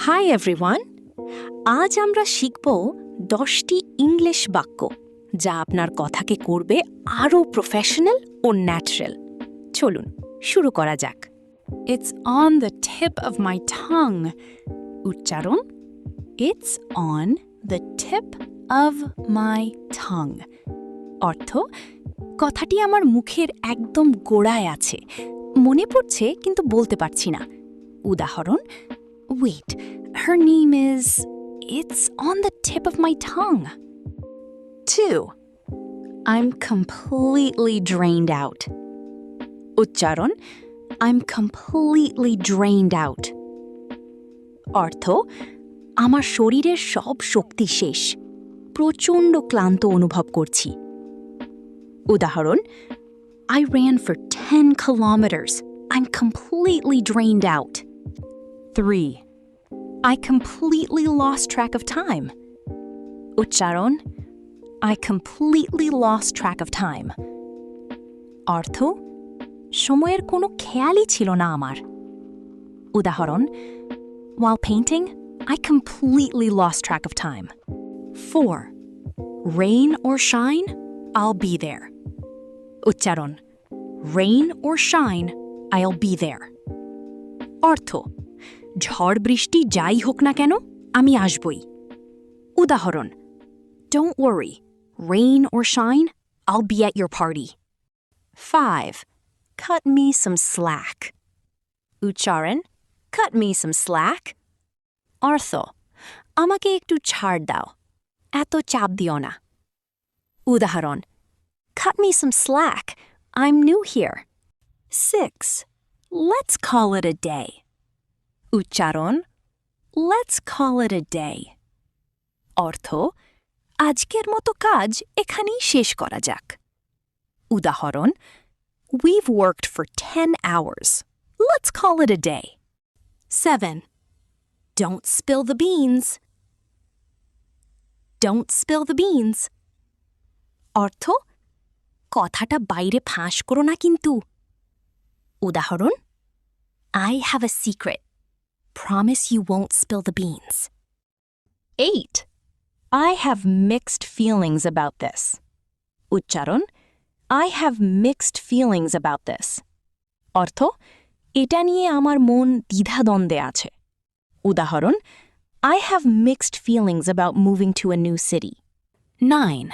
Hi everyone, আজ আমরা শিখব 10টি ইংলিশ বাক্য যা আপনার কথাকে করবে আরও প্রফেশনাল ও ন্যাচারাল। চলুন শুরু করা যাক। It's on the tip of my tongue. উচ্চারণ It's on the tip of my tongue. অর্থ কথাটি আমার মুখের একদম গোড়ায় আছে, মনে পড়ছে কিন্তু বলতে পারছি না। উদাহরণ Wait, her name is... It's on the tip of my tongue. 2. I'm completely drained out. উচ্চারণ I'm completely drained out. অর্থ আমার শরীরের সব শক্তি শেষ, প্রচণ্ড ক্লান্ত অনুভব করছি। উদাহরণ I ran for 10 kilometers. I'm completely drained out. 3. I completely lost track of time. উচ্চারণ I completely lost track of time. অর্থ সময়ের কোনো খেয়ালই ছিল না আমার। উদাহরণ While painting, I completely lost track of time. 4. Rain or shine, I'll be there. উচ্চারণ Rain or shine, I'll be there. অর্থ ঝড় বৃষ্টি যাই হোক না কেন আমি আসবই। উদাহরণ Don't worry, rain or shine, I'll be at your party. 5. Cut me some slack. উচ্চারণ Cut me some slack. অর্থ আমাকে একটু ছাড় দাও, এত চাপ দিও না। উদাহরণ Cut me some slack, I'm new here. 6. Let's call it a day. উচ্চারণ Let's call it a day. অর্থ আজকের মতো কাজ এখানেই শেষ করা যাক। উদাহরণ We've worked for 10 hours. Let's call it a day. 7. Don't spill the beans. Don't spill the beans. অর্থ কথাটা বাইরে ফাঁস করো না কিন্তু। উদাহরণ I have a secret. Promise you won't spill the beans. 8. I have mixed feelings about this. উচ্চারণ I have mixed feelings about this. অর্থ এটা নিয়ে আমার মন দ্বিধাদ্বন্দ্বে আছে। উদাহরণ I have mixed feelings about moving to a new city. 9.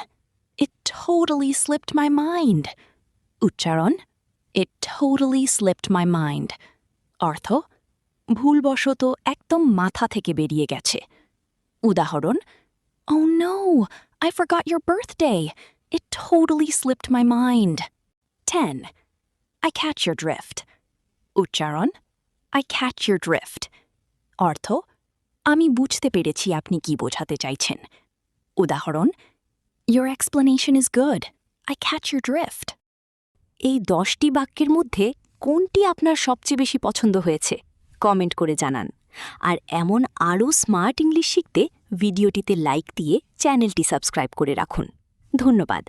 It totally slipped my mind. উচ্চারণ It totally slipped my mind. অর্থ ভুলবশত একদম মাথা থেকে বেরিয়ে গেছে। উদাহরণ Oh no, I forgot your birthday. It totally slipped my mind. 10. I catch your drift. উচ্চারণ I catch your drift. অর্থ আমি বুঝতে পেরেছি আপনি কি বোঝাতে চাইছেন। উদাহরণ Your explanation is good. I catch your drift. এই 10টি বাক্যের মধ্যে কোনটি আপনার সবচেয়ে বেশি পছন্দ হয়েছে কমেন্ট করে জানান। আর এমন আরও স্মার্ট ইংলিশ শিখতে ভিডিওটিতে লাইক দিয়ে চ্যানেলটি সাবস্ক্রাইব করে রাখুন। ধন্যবাদ।